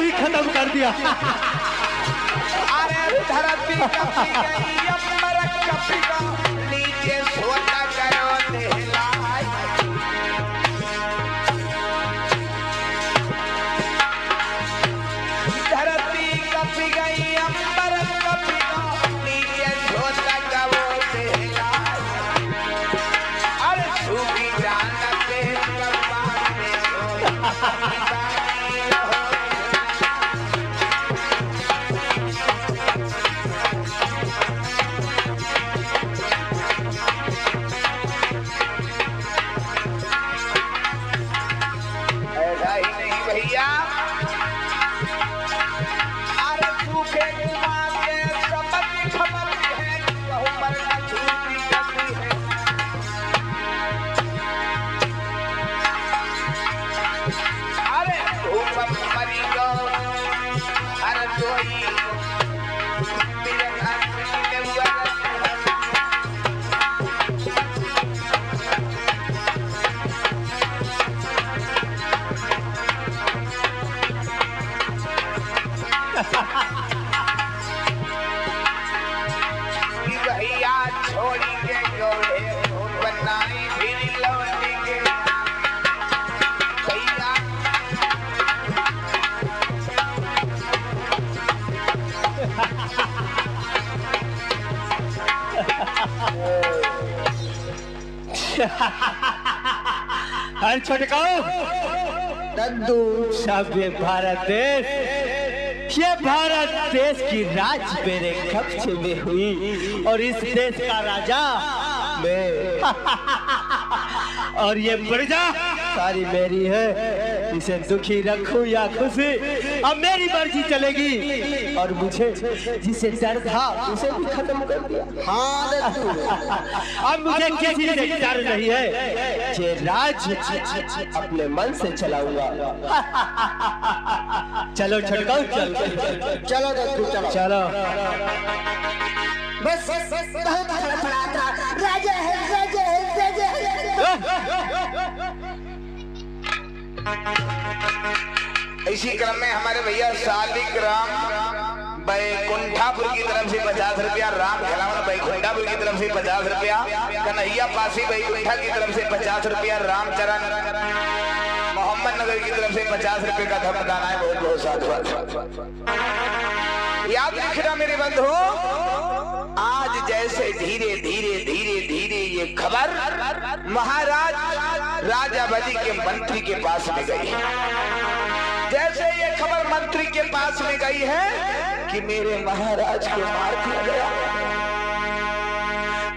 ही खत्म कर दिया। अरे धरती कपी गई अंबर कपी गई नीचे सोता करो नहलाए। धरती कपी गई अंबर कपी गई नीचे सोता करो नहलाए। अरे सूखी जान पे कपाल में छोड़ी के गोरे बनाई फिर लौटेंगे भैया। हर छोटकाओ दद्दू सब ये भारत देश की राज मेरे कब्जे में हुई और इस देश का राजा मैं और ये प्रजा सारी मेरी है। इसे दुखी रखूं या खुशी अब मेरी मर्जी चलेगी और मुझे जिसे डर था उसे भी खत्म कर दिया। हाँ दद्दू अब मुझे किसी से डर नहीं है। ये राज अपने मन से चलाऊंगा। चलो छटकाओ चल चलो दद्दू चलो चलो। बस बहुत फड़फड़ाता था। राजा है राजा है राजा है। इसी क्रम में हमारे भैया शालिग्राम बैकुंठापुर की तरफ से 50 रुपया, राम खिलावन बैकुंठापुर की तरफ से 50 रुपया, कन्हैया पासी बैकुंठा की तरफ से 50 रुपया, रामचरण मोहम्मद नगर की तरफ से 50 रुपए का धमदान है। बहुत बहुत साधुवाद। याद रखना मेरे बंधु, आज जैसे धीरे धीरे धीरे धीरे ये खबर महाराज राजा बली के मंत्री के पास में गई। जैसे ये खबर मंत्री के पास में गई है कि मेरे महाराज को मार दिया गया।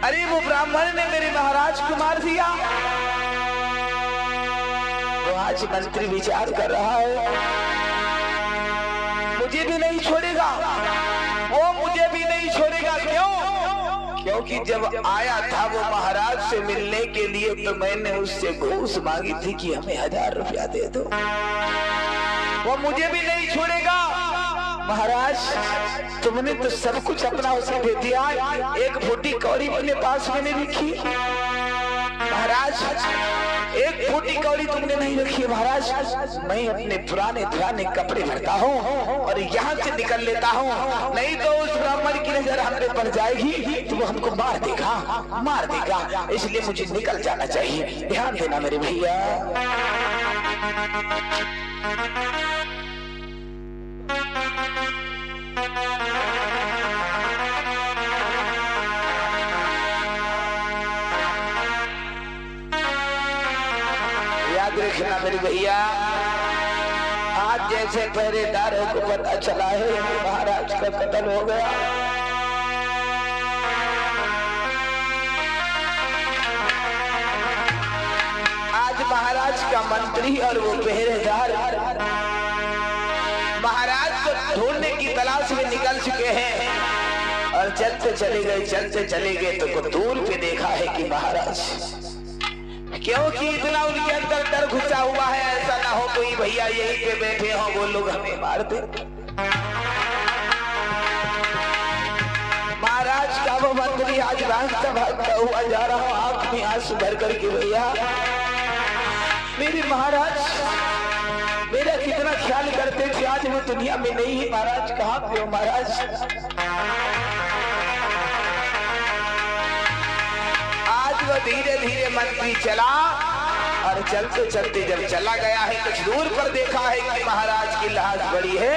अरे वो ब्राह्मण ने मेरे महाराज को मार दिया। तो आज मंत्री विचार कर रहा है मुझे भी नहीं छोड़ेगा, वो मुझे भी नहीं छोड़ेगा। क्यों? क्योंकि जब आया था वो महाराज से मिलने के लिए तो मैंने उससे घूस मांगी थी कि हमें 1000 रुपया दे दो। वो मुझे भी नहीं छोड़ेगा। महाराज तुमने तो सब कुछ अपना उसे दे दिया, एक फूटी कौड़ी अपने पास में नहीं रखी। महाराज एक फूटी कौड़ी तुमने नहीं रखी। महाराज मैं अपने पुराने कपड़े भरता हूँ और यहाँ से निकल लेता हूँ, नहीं तो उस ब्राह्मण की नजर हम पे पड़ जाएगी तो वो हमको मार देगा। इसलिए मुझे निकल जाना चाहिए। ध्यान देना मेरे भैया। याद रखना मेरे भैया, आज जैसे पहरेदारों को पता चला है महाराज का कत्ल हो गया, आज महाराज का मंत्री और वो पहरेदार महाराज को ढूंढने की तलाश में निकल चुके हैं और चलते चले गए तो दूर पे देखा है कि महाराज, क्योंकि इतना उनके अंदर डर घुसा हुआ है ऐसा ना हो कोई भैया यहीं पे बैठे हो वो लोग हमें मार दे। महाराज का वो मंत्री आज रास्ता भागता हुआ जा रहा हूँ, आंख में आंसू भर करके भैया मेरे महाराज मेरा कितना ख्याल करते थे, आज वो दुनिया में नहीं है महाराज। कहाँ पे हो महाराज? आज वो धीरे धीरे मंत्री चला और चलते चलते जब चला गया है, कुछ दूर पर देखा है कि महाराज की लाश बड़ी है,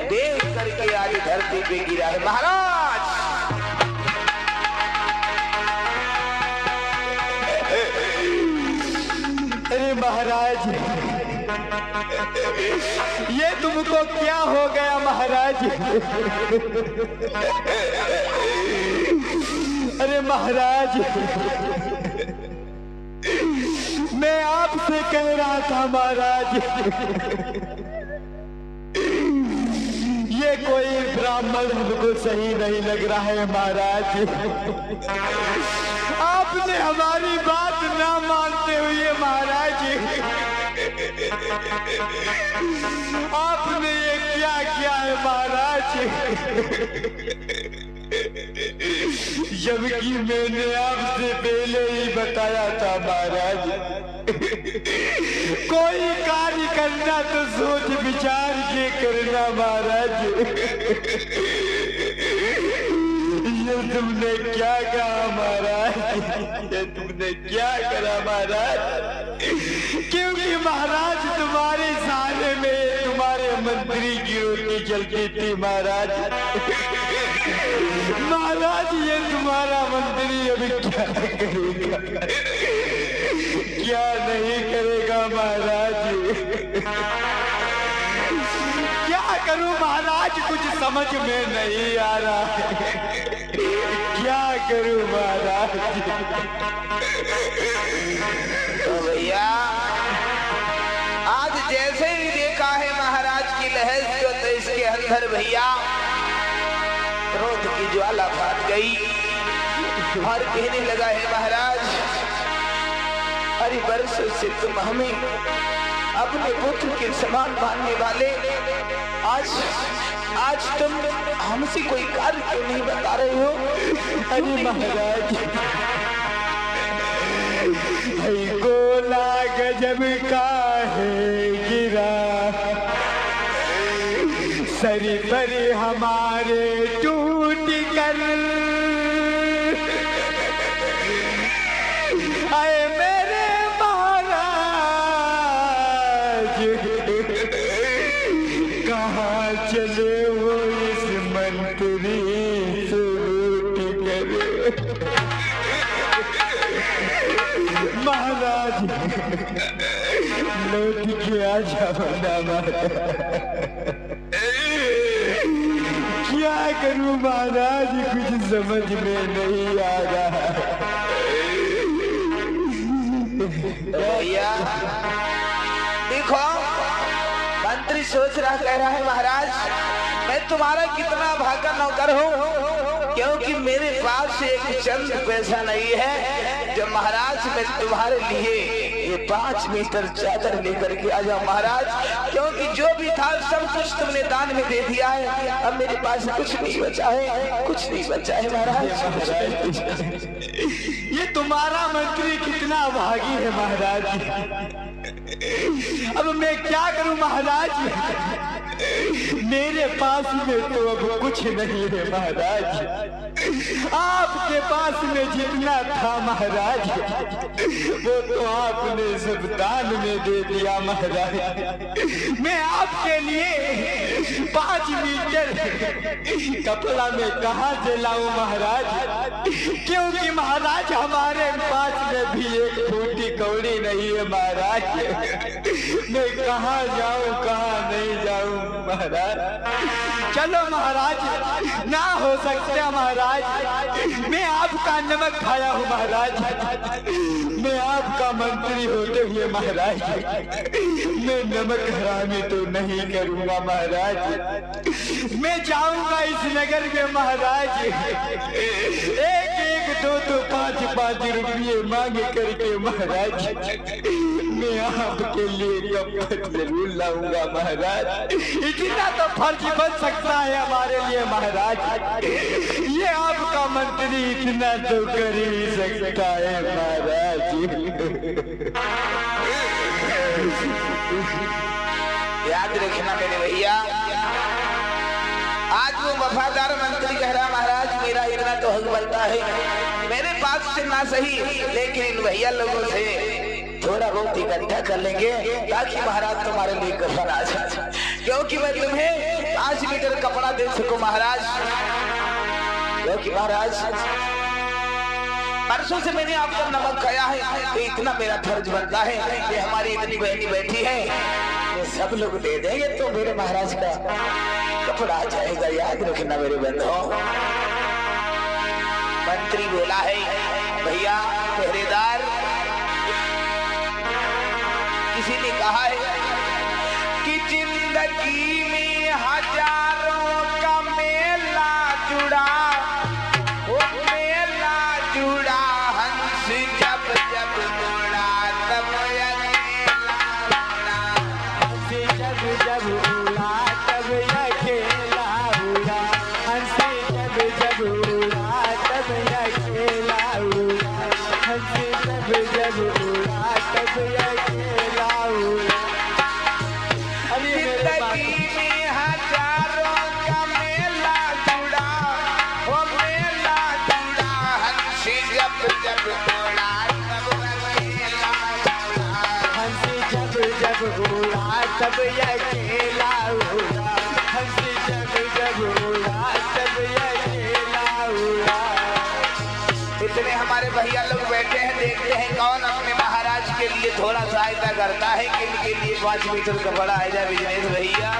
देख करके आज धरती पे गिरा है। महाराज अरे महाराज, ये तुमको क्या हो गया महाराज? अरे महाराज, मैं आपसे कह रहा था महाराज, ये कोई ब्राह्मण हमको सही नहीं लग रहा है महाराज। आपने हमारी बात ना मानते हुए महाराज, आपने ये क्या किया है महाराज? जबकि मैंने आपसे पहले ही बताया था महाराज, कोई कार्य करना तो सोच विचार के करना महाराज। ये तुमने क्या कहा महाराज? ये तुमने क्या करा महाराज? क्योंकि महाराज तुम्हारे सामने में तुम्हारे मंत्री की रोटी जलती थी महाराज। महाराज, ये तुम्हारा मंत्री अभी क्या करेगा, क्या नहीं करेगा महाराज? क्या करूं महाराज, कुछ समझ में नहीं आ रहा है, क्या करूं महाराज? तो भैया आज जैसे ही देखा है महाराज की लहर को, तो इसके अंदर भैया क्रोध की ज्वाला फट गई और कहने लगा है महाराज, अरे वर्षों से तुम हमें अपने पुत्र के समान मानने वाले, आज तुम हमसे कोई कार्य क्यों नहीं बता रहे हो? अरे महाराज, गोला गजब का है गिरा, सरी पर हमारे टूट कर, आए मेरे महाराज, कहाँ चले वो इस मंत्री से लूट कर? महाराज, लौट के आ जाओ ना महाराज। क्या करूं महाराज, कुछ समझ में नहीं आ रहा। भैया देखो, मंत्री सोच रहा, कह रहा है महाराज, मैं तुम्हारा कितना भागा नौकर हूँ, क्योंकि मेरे पास एक चंद पैसा नहीं है जो महाराज मैं तुम्हारे लिए ये 5 मीटर चादर लेकर के आ जाऊं महाराज, क्योंकि जो भी था सब कुछ तुमने दान में दे दिया है, अब मेरे पास कुछ नहीं बचा है, कुछ नहीं बचा है महाराज। ये तुम्हारा मंत्री कितना भागी है महाराज। अब मैं क्या करूं महाराज, मेरे पास में तो अब कुछ नहीं है महाराज। आपके पास में जितना था महाराज, वो तो आपने सब दान में दे दिया महाराज। मैं आपके लिए 5 मीटर कपड़ा में कहाँ से लाऊं महाराज, क्योंकि महाराज हमारे पास में भी एक फूटी कौड़ी नहीं है महाराज। मैं कहाँ जाऊं कहाँ नहीं जाऊं महाराज। चलो महाराज, ना हो सकता महाराज, मैं आपका नमक खाया हूँ महाराज, मैं आपका मंत्री होते हुए महाराज मैं नमक हरामी तो नहीं करूँगा महाराज। मैं जाऊँगा इस नगर में महाराज, 1-1, 2-2, 5-5 रुपये मांग करके महाराज मैं आपके लिए कपट जरूर लाऊंगा महाराज। इतना तो फर्ज बन सकता है हमारे लिए महाराज, ये आपका मंत्री इतना तो कर ही सकता है महाराज। याद रखना मेरे भैया, आज वो वफादार मंत्री कह रहा महाराज मेरा इतना तो हक बनता है, मेरे पास से ना सही लेकिन इन भैया लोगों से थोड़ा बहुत इकट्ठा कर लेंगे ताकि महाराज तुम्हारे लिए कफन आ जाए, क्योंकि मैं तुम्हें 5 मीटर कपड़ा दे सकूं महाराज, क्योंकि महाराज परसों से मैंने आपका नमक खाया है, तो इतना मेरा फर्ज बनता है कि हमारी इतनी बहनी बैठी है, ये सब लोग दे देंगे तो मेरे महाराज का कपड़ा आ जाएगा, याद रखना मेरे बंधुओं। मंत्री बोला है भैया पहरेदार, किसी ने कहा है कि जिंदगी में हजारों का मेला जुड़ा, वो मेला जुड़ा हंस जब जब उड़ा तब अकेला उड़ा, हंस जब जब उड़ा तब अकेला उड़ा, हंस जब जब उड़ा तब अकेला उड़ा। जिंदगी में हजारों का मेला जुड़ा, वो मेला जुड़ा हंस जब जब उड़ा तब अकेला उड़ा, हंस जब जब उड़ा तब अकेला उड़ा, हंस जब जब उड़ा तब अकेला उड़ा। इतने हमारे भैया लोग बैठे हैं, देखते हैं कौन अपने महाराज के लिए थोड़ा सहायता करता है कि इनके लिए 5 मीटर कपड़ा है जा बिजनेस भैया।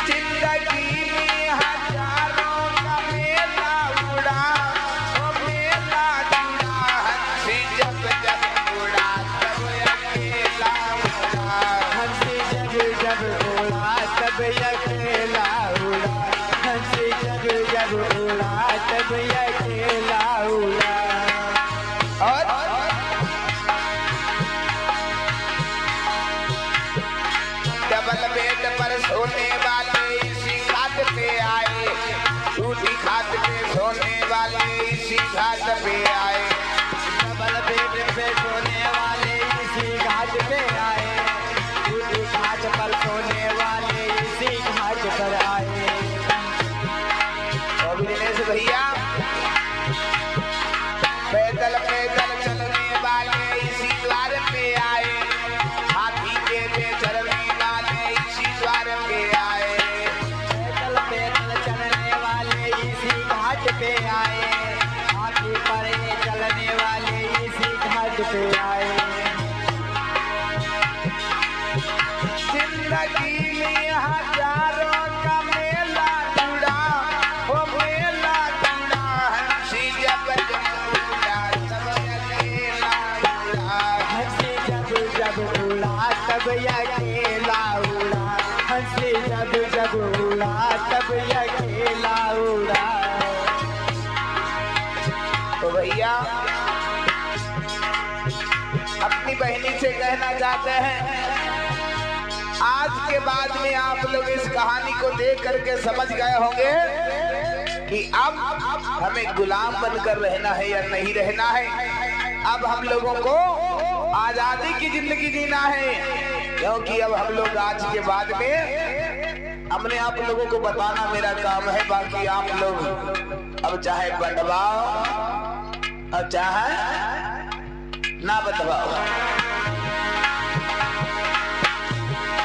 जिंदगी में हजारों का मेला उड़ा, वो मेला जुड़ा हंस जब जब उड़ा तब अकेला उड़ा, हंस जब जब उड़ा तब अकेला उड़ा, हंस जब जब उड़ा तब अकेला उड़ा। और डबल बेड पर सोने वाले इसी घाट पे आए, टूटी घाट पे सोने वाले इसी घाट पे आए, डबल बेड पे सोने वाले इसी घाट पे आए, टूटी घाट पर सोने वाले इसी घाट पर आए। और दिनेश भैया पैदल पैदल चलने वाले इसी द्वार पे आए, हाथी पे चलने वाले इसी द्वार पे आए, पैदल पैदल चलने वाले इसी घाट पे आए, हाथी पर चलने वाले इसी घाट पे आए। जिंदगी में हजारों का मेला जुड़ा, वो मेला जुड़ा हंस जब जब उड़ा तब अकेला उड़ा, हंस जब जब उड़ा तब अकेला उड़ा, हंस जब जब उड़ा तब अकेला उड़ा। तो भैया अपनी बहनी से कहना चाहते हैं, आज के बाद में आप लोग इस कहानी को देख करके समझ गए होंगे कि अब हमें गुलाम बनकर रहना है या नहीं रहना है। अब हम लोगों को आजादी की जिंदगी जीना है, क्योंकि अब हम लोग आज के बाद में हमने आप लोगों को बताना मेरा काम है, बाकी आप लोग अब चाहे बंटवाओ और चाहे ना बतवाओ।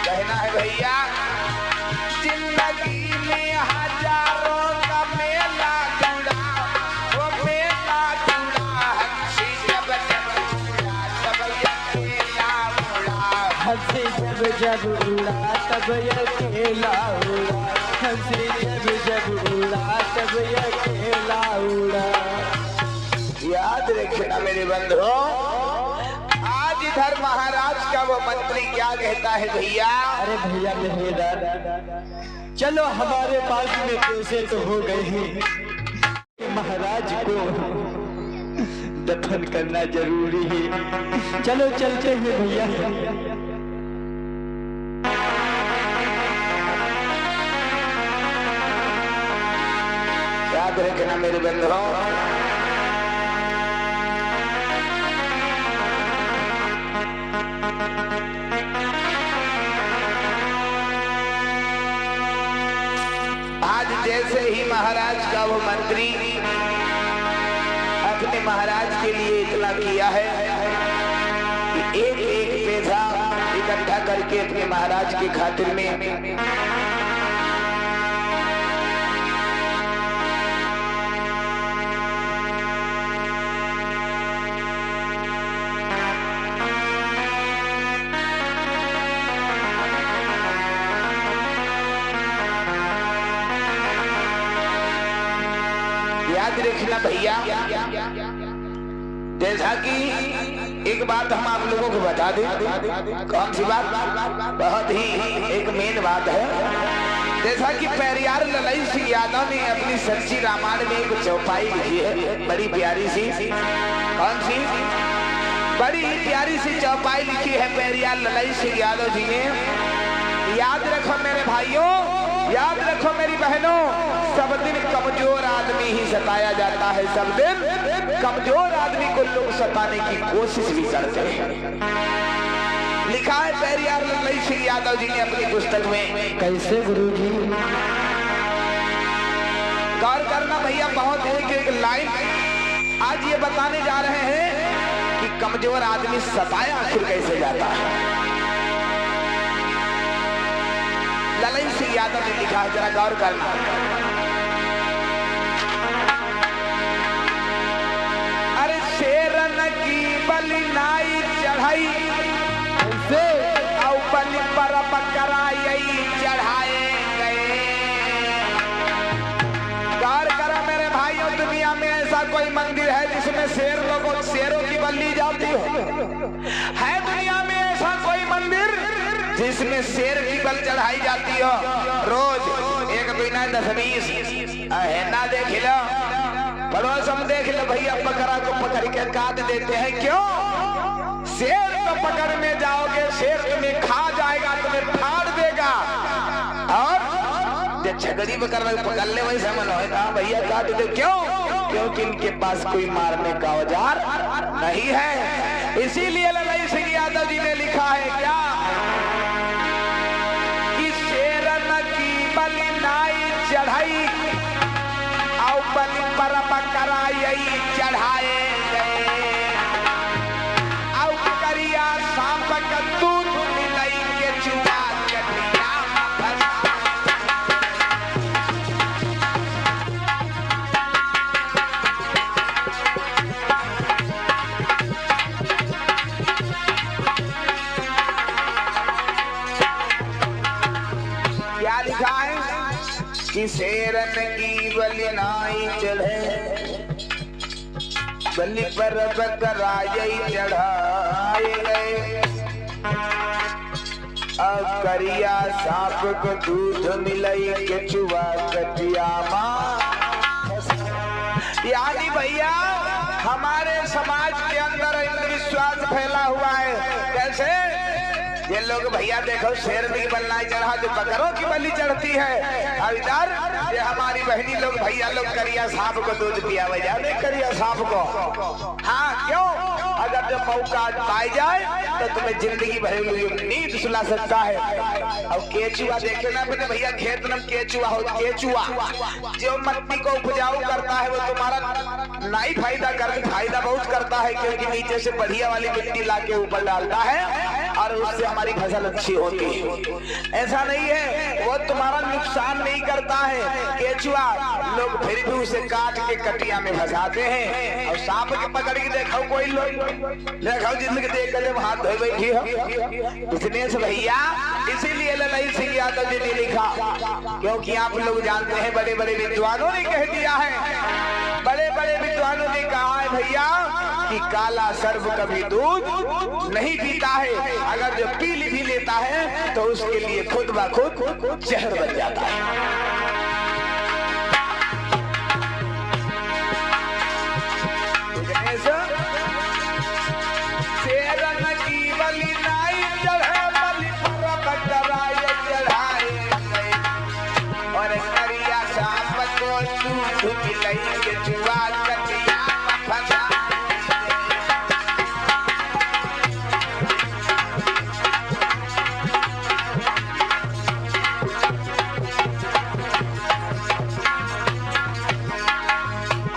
कहना है भैया जिंदगी में हजारों का मेला जुड़ा, वो मेला जुड़ा हंस जब जब उड़ा तब अकेला उड़ा, हंस जब जब उड़ा तब अकेला उड़ा, हंस जब जब उड़ा तब अकेला उड़ा। याद रखना मेरे बंधुओं, आज इधर महाराज का वो मंत्री क्या कहता है भैया। अरे भैया पहरेदार, चलो हमारे पास में पैसे तो हो गए हैं, महाराज को दफन करना जरूरी है, चलो चलते हैं भैया। याद रखना मेरे बंधुओं, जैसे ही महाराज का वो मंत्री अपने महाराज के लिए इतना किया है कि एक एक पैसा इकट्ठा करके अपने महाराज की खातिर में याद रखना भैया, जैसा कि एक बात हम आप लोगों को बता दें। कौन सी बात? बहुत ही एक मेन बात है। जैसा कि पेरियार ललाई सिंह यादव ने अपनी सच्ची रामायण में एक चौपाई लिखी है, बड़ी प्यारी सी। कौन सी? बड़ी प्यारी सी चौपाई लिखी है पेरियार ललाई सिंह यादव जी ने। याद रखो मेरे भाइयों, याद रखो मेरी बहनों, सब दिन कमजोर आदमी ही सताया जाता है। सब दिन कमजोर आदमी को लोग सताने की कोशिश भी करते हैं। लिखा है पेरियार ललाई सिंह यादव जी ने अपनी पुस्तक में। कैसे गुरुजी? गौर करना भैया, बहुत एक एक लाइन आज ये बताने जा रहे हैं कि कमजोर आदमी सताया आखिर कैसे जाता है। ललाई सिंह यादव ने लिखा है, जरा गौर करना। अरे शेरन की बलि नाई चढ़ाई से औ बलि पर बकरा यही चढ़ाए गए। गौर करो मेरे भाइयों, दुनिया में ऐसा कोई मंदिर है जिसमें शेरों की बलि जाती हो? है दुनिया में ऐसा कोई मंदिर जिसमें शेर की बल चढ़ाई जाती हो? रोज एक बिना 10-20 है ना, देख लो पड़ोस हम देख लो भैया, बकरा को पकड़ के काट देते हैं। क्यों? शेर को पकड़ में जाओगे, शेर तुम्हें खा जाएगा, तुम्हें फाड़ देगा। और छगड़ी बकरा पकड़ ले वैसे मन होगा भैया काट दे। क्यों? क्योंकि इनके पास कोई मारने का औजार नहीं है। इसीलिए ललाई सिंह यादव जी ने लिखा है क्या कि शेरन की बलि नाई चढ़ाई औ बलि पर बकरा यही चढ़ाए गए। औ करिया सांप का दूध मिलाई के चुआ कटिया कि शेरन की बलि नाई चढ़े बलि पर बकरा यही चढ़ाए गए। करिया सांप को दूध मिलाई के चुआ कटिया माँ। यानी भैया हमारे समाज के अंदर अंधविश्वास फैला हुआ है। कैसे? ये लोग भैया देखो शेर की बलि नहीं चढ़ा, जो बकरों की बलि चढ़ती है। अब इधर ये हमारी बहनी लोग भैया लोग करिया सांप को दूध पिया वजह नहीं करिया सांप को। हाँ क्यों? अगर जब मौका पाई जाए तो तुम्हें जिंदगी भर नींद सुला सकता है। और केचुआ देखे ना अपने भैया, खेत में केचुआ हो, केचुआ जो मिट्टी को उपजाऊ करता है वो तुम्हारा नहीं फायदा बहुत करता है, क्योंकि नीचे से बढ़िया वाली मिट्टी ला के ऊपर डालता है और उससे हमारी फसल अच्छी होती है। ऐसा नहीं है, वो तुम्हारा नुकसान नहीं करता है केचुआ। लोग फिर भी उसे काट के कटिया में फंसाते हैं। और सांप के पकड़ के देखो कोई लोग देखो जिंदगी देख कर हाथ धोए बैठी हो। इसलिए भैया इसीलिए ललाई सिंह यादव जी ने लिखा, क्योंकि आप लोग जानते हैं बड़े बड़े विद्वानों ने कह दिया है, बड़े बड़े विद्वानों ने कहा है भैया कि काला सर्प कभी दूध नहीं पीता है। अगर जो पी भी लेता है तो उसके लिए खुद ब खुद जहर बन जाता है। शेरन की बलि नाई चढ़े बलि पर बकरा ये चढ़ाए गए। और करिया सांप को दूध मिलाई के चुआ कटिया फंसा।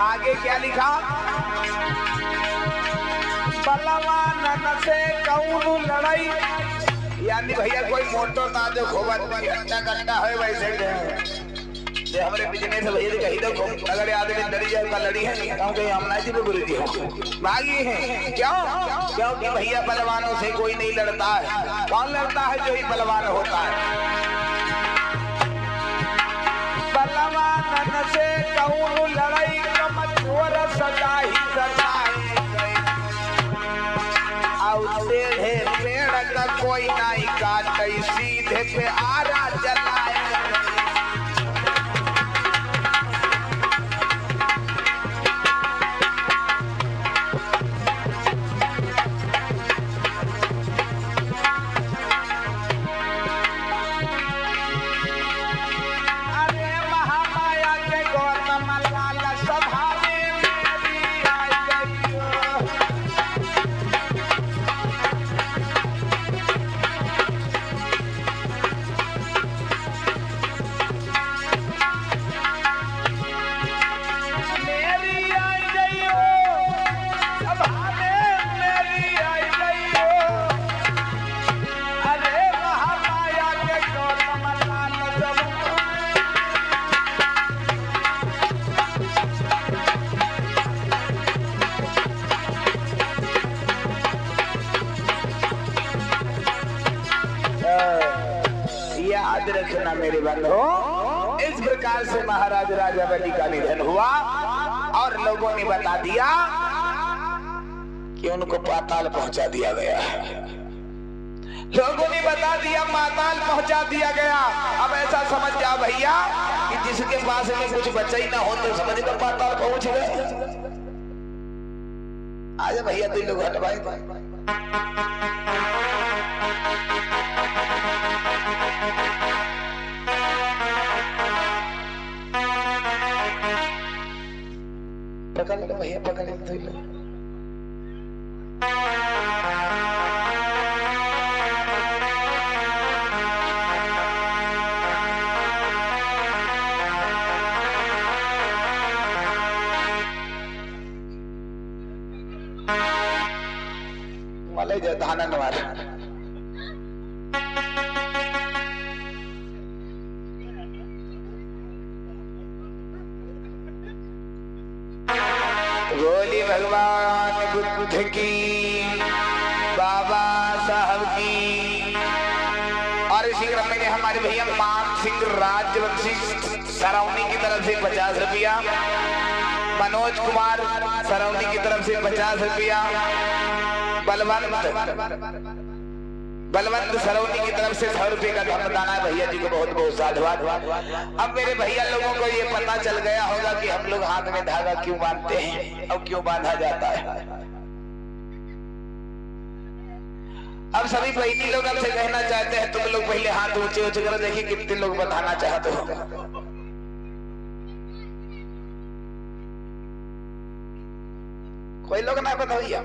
आगे क्या लिखा? बलवान से कौन लड़ाई, यानी भैया कोई मोटो ना जो खोबत घंटा घंटा है वैसे जे हमारे बिजनेस भैया जी कही तो अगर आदमी लड़ी जाए का लड़ी है क्यों कहीं हमना जी गुरु जी भागी है क्यों? क्योंकि भैया बलवानों से कोई नहीं लड़ता है। कौन लड़ता है? जो ही बलवान होता है। बलवान से कौन लड़ाई कमजोर सदा ही सजाए टेढ़े पेड़ का कोई नहीं काटे सीधे पे आरा जलाए। याद रखना मेरे बंधु, इस प्रकार से महाराज राजा बलि का निधन हुआ और लोगों ने बता दिया कि उनको पाताल पहुंचा दिया गया। लोगों ने बता दिया पाताल पहुंचा दिया गया। अब ऐसा समझ जाओ भैया कि जिसके पास में कुछ बचा ही ना हो तो समझ लो पाताल पहुंच गए। आजा भैया तुम लोग हटवाए। पकड़ लो भैया, पकड़ लो। मले जो धानन वाले बोली भगवान बुद्ध की, बाबा साहब की। और इसी क्रम में हमारे भैया मान सिंह राजवंशी सरौनी की तरफ से 50 रुपया, मनोज कुमार सरौनी की तरफ से 50 रुपया, बलवंत सरौनी की तरफ से 100 रुपये का धर्मदान है। भैया जी को बहुत बहुत साधुवाद। अब मेरे भैया लोगों को ये पता चल गया होगा कि हम लोग हाथ में धागा क्यों बांधते हैं और क्यों बांधा जाता है। अब सभी बहनी लोग हमसे कहना चाहते हैं तुम लोग पहले हाथ ऊंचे ऊंचे करो, देखिए कितने लोग बंधाना चाहते हो। कोई लोग ना बंधा भैया,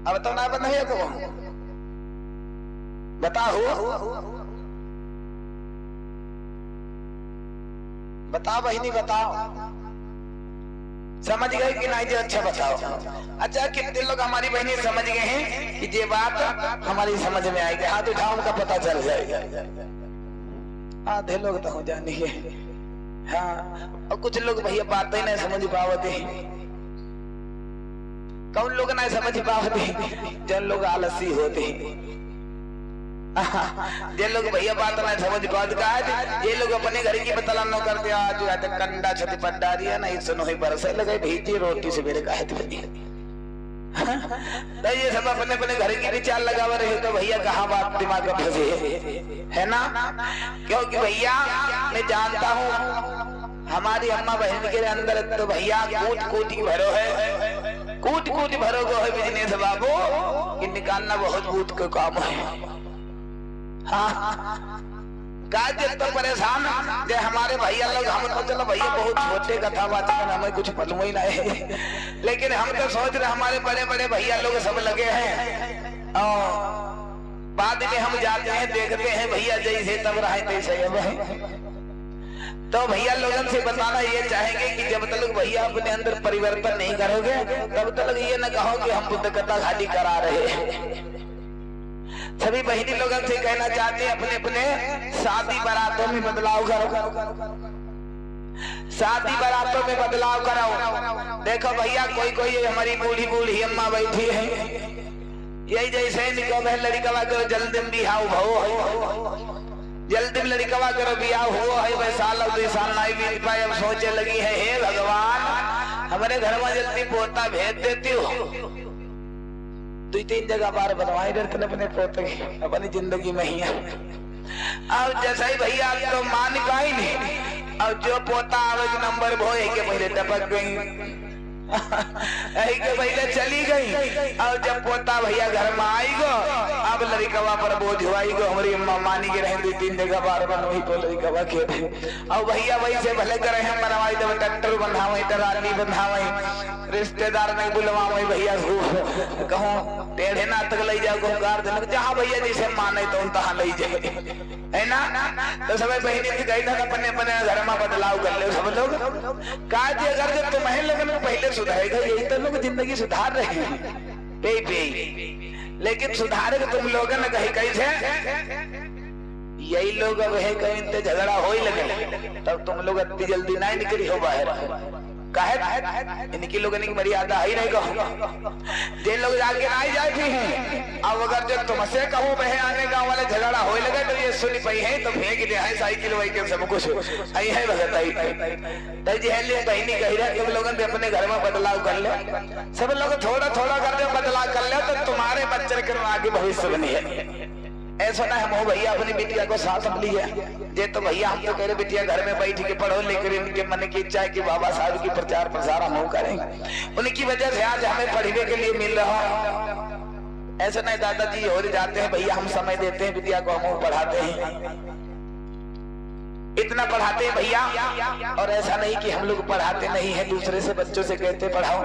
अब तो ना बंधा भैया तो बताओ, बताओ बहनी बताओ, समझ गए कि नहीं? जो अच्छा बताओ। अच्छा कितने लोग हमारी बहनी समझ गए हैं कि ये बात हमारी समझ में आएगी? हाथ उठाओ, उनका पता चल जाएगा। आधे लोग तो हो जाएंगे, हाँ। और कुछ लोग भैया बात ही नहीं समझ पावते। कौन लोग नहीं समझ पावते? जन लोग आलसी होते हैं। ये लोग भैया बात ना समझ पाते का है। ये लोग अपने घर की बतला न करते। आज आते कंडा छत पट्टारी है नहीं सुनो ही बरसे लगे भीती रोटी से मेरे काहे बनी। तो ये सब अपने अपने घर की विचार लगावा रहे तो भैया कहाँ बात दिमाग में फंसे है ना? क्योंकि भैया मैं जानता हूँ हमारी अम्मा बहन के अंदर तो भैया कूट कूटी भरो है, कूट कूट भरो को है बिजनेस बाबू कि निकालना बहुत कूट का काम है। गाय तो परेशान जे हमारे भैया लोग, हम तो चलो भैया बहुत छोटे कथावाचक हमें कुछ मालूम ही नहीं है, लेकिन हम तो सोच रहे हमारे बड़े बड़े भैया लोग सब लगे हैं और बाद में हम जाते हैं देखते हैं भैया जैसे तब रहे तैसे अब है। तो भैया लोगों से बताना ये चाहेंगे कि जब तक भैया अपने अंदर परिवर्तन नहीं करोगे तब तक ये न कहो कि हम बुद्ध कथा खाली करा रहे हैं। सभी बहनी लोगों से कहना चाहते हैं अपने अपने शादी बारातों में बदलाव करो, शादी बारातों में बदलाव कराओ। देखो भैया कोई कोई हमारी बूढ़ी बूढ़ी अम्मा बैठी है, यही जैसे निको बहन लड़का करो जल्दी बिहाव भो है, जल्दी में लड़कवा करो बियाह हुआ है, वह साल और 2 साल नहीं बीत पाए। अब सोचे लगी है हे भगवान हमारे घर में जल्दी पोता भेज देती हो। 2-3 जगह बार बनवाई रहते अपने पोते की अपनी जिंदगी में ही। अब जैसा ही भैया तो मान पाई नहीं, अब जो पोता आवेज नंबर भोए के पहले टपक गई के भैया चली गई। और जब पोता भैया घर में आई गो अब लड़कवा पर बोझ हुई गो हमारी मानी के रहे 2-3 जगह बार बनवाई तो लड़कवा के और भैया वही से भले करे हम बनवाई तो ट्रैक्टर बंधावे टराली बंधावे रिश्तेदार नहीं बुलवावे भैया कहूँ टेढ़े ना तक ले जाओ गार देने जहाँ भैया जिसे माने तो तहाँ ले जाए है ना। तो सब बहनी से कही था अपने अपने घर में बदलाव कर ले सब लोग कहा अगर जब तुम्हें लगन पहले सुधारेगा यही तो लोग जिंदगी सुधार रहे हैं पे लेकिन सुधारे तुम लोग न कहीं कैसे यही लोग अब है कहीं तो झगड़ा हो ही लगे तब तुम लोग इतनी जल्दी नहीं निकली हो बाहर काहे इनकी लोगों की मर्यादा ही नहीं कहो जे लोग जाके नहीं जाए भी हैं। अब अगर जो तुमसे कहूँ बहे आने गाँव वाले झगड़ा हो लगे तो ये सुन पाई है तो फेंक दे है साइकिल वाइकिल सब कुछ आई है भगत तो जी बहनी कही रहे तुम लोगों ने अपने घर में बदलाव कर ले सब लोग थोड़ा थोड़ा करके बदलाव कर ले तो तुम्हारे बच्चे के आगे भविष्य बनी है। ऐसा ना हम भैया अपनी बिटिया को साथ ली है ये तो भैया हम तो कह रहे बिटिया घर में बैठ के पढ़ो लेकर इनके मन की इच्छा है कि बाबा साहब की प्रचार प्रसार हम करेंगे उनकी वजह से आज हमें पढ़ने के लिए मिल रहा है। ऐसा नहीं दादाजी और जाते हैं भैया हम समय देते हैं बिटिया को हम पढ़ाते हैं इतना पढ़ाते हैं भैया और ऐसा नहीं कि हम लोग पढ़ाते नहीं है दूसरे से बच्चों से कहते पढ़ाओ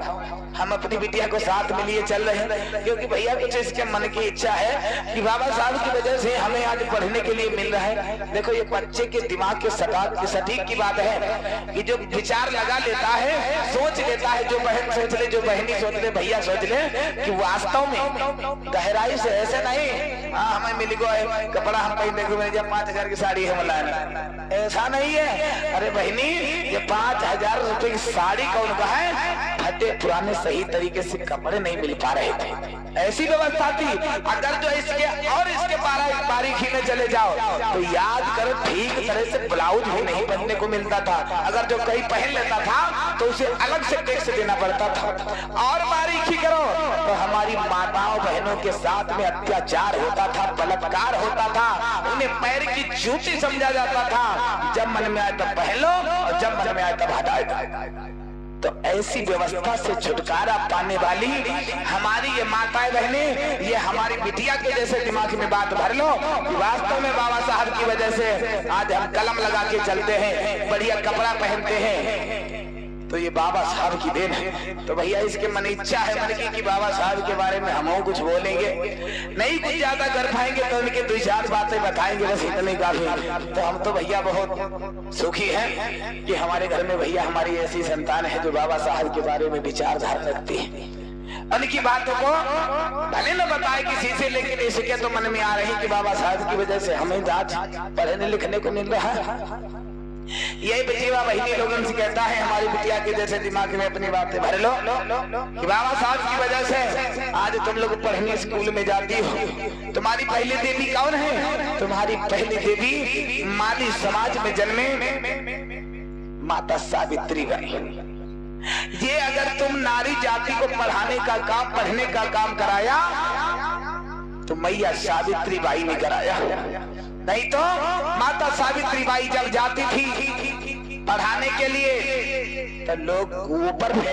हम अपनी बिटिया को साथ में लिए चल रहे हैं क्योंकि भैया कुछ इसके मन की इच्छा है कि बाबा साहब की वजह से हमें आज पढ़ने के लिए मिल रहा है। देखो ये बच्चे के दिमाग के सटीक की बात है कि जो विचार लगा लेता है सोच लेता है जो बहन सोच ले जो बहनी सोच ले भैया सोच ले कि वास्तव में गहराई से ऐसे नहीं हमें मिल गया कपड़ा हम पहनने को 5,000 की साड़ी हम लाए ऐसा नहीं है। अरे बहनी ये 5,000 रुपए की साड़ी कौन का है फटे पुराने सही तरीके से कपड़े नहीं मिल पा रहे थे ऐसी व्यवस्था थी। अगर जो इसके और इसके बारीकी में चले जाओ तो याद करो ठीक तरह से ब्लाउज भी नहीं पहनने को मिलता था। अगर जो कहीं पहन लेता था तो उसे अलग से टैक्स देना पड़ता था। और बारीकी करो तो हमारी माताओं बहनों के साथ में अत्याचार होता था बलात्कार होता था उन्हें पैर की जूती समझा जाता था। जब मन में आए तब पहन लो और जब मन में आए तब हटाए। तो ऐसी व्यवस्था से छुटकारा पाने वाली हमारी ये माताएं बहनें ये हमारी बिटिया के जैसे दिमाग में बात भर लो कि वास्तव में बाबा साहब की वजह से आज हम कलम लगा के चलते हैं बढ़िया कपड़ा पहनते हैं तो ये बाबा साहब की देन है। तो भैया इसके मन इच्छा है मन की कि बाबा साहब के बारे में हम कुछ बोलेंगे नहीं कुछ ज्यादा कर पाएंगे तो उनके 2-4 बातें बताएंगे बस इतने काफी। तो हम तो भैया बहुत सुखी हैं कि हमारे घर में भैया हमारी ऐसी संतान है जो बाबा साहब के बारे में विचारधारा रखती है। उनकी बातों को भले न बताए किसी से लेकिन इसके तो मन में आ रही कि बाबा साहब की वजह से हमें आज पढ़ने लिखने को मिल रहा है। यही बचीवा बहनी लोगों से कहता है हमारी बिटिया के जैसे दिमाग में अपनी बातें भर लो कि बाबा साहब की वजह से आज तुम लोग पढ़ने स्कूल में जाती हो। तुम्हारी पहली देवी कौन है? तुम्हारी पहली देवी माली समाज में जन्मे माता सावित्री बाई। ये अगर तुम नारी जाति को पढ़ाने का काम पढ़ने का काम कराया तो मैया सावित्री बाई ने कराया। नहीं तो माता सावित्री बाई जब जाती थी पढ़ाने के लिए तो लोग ऊपर फेंक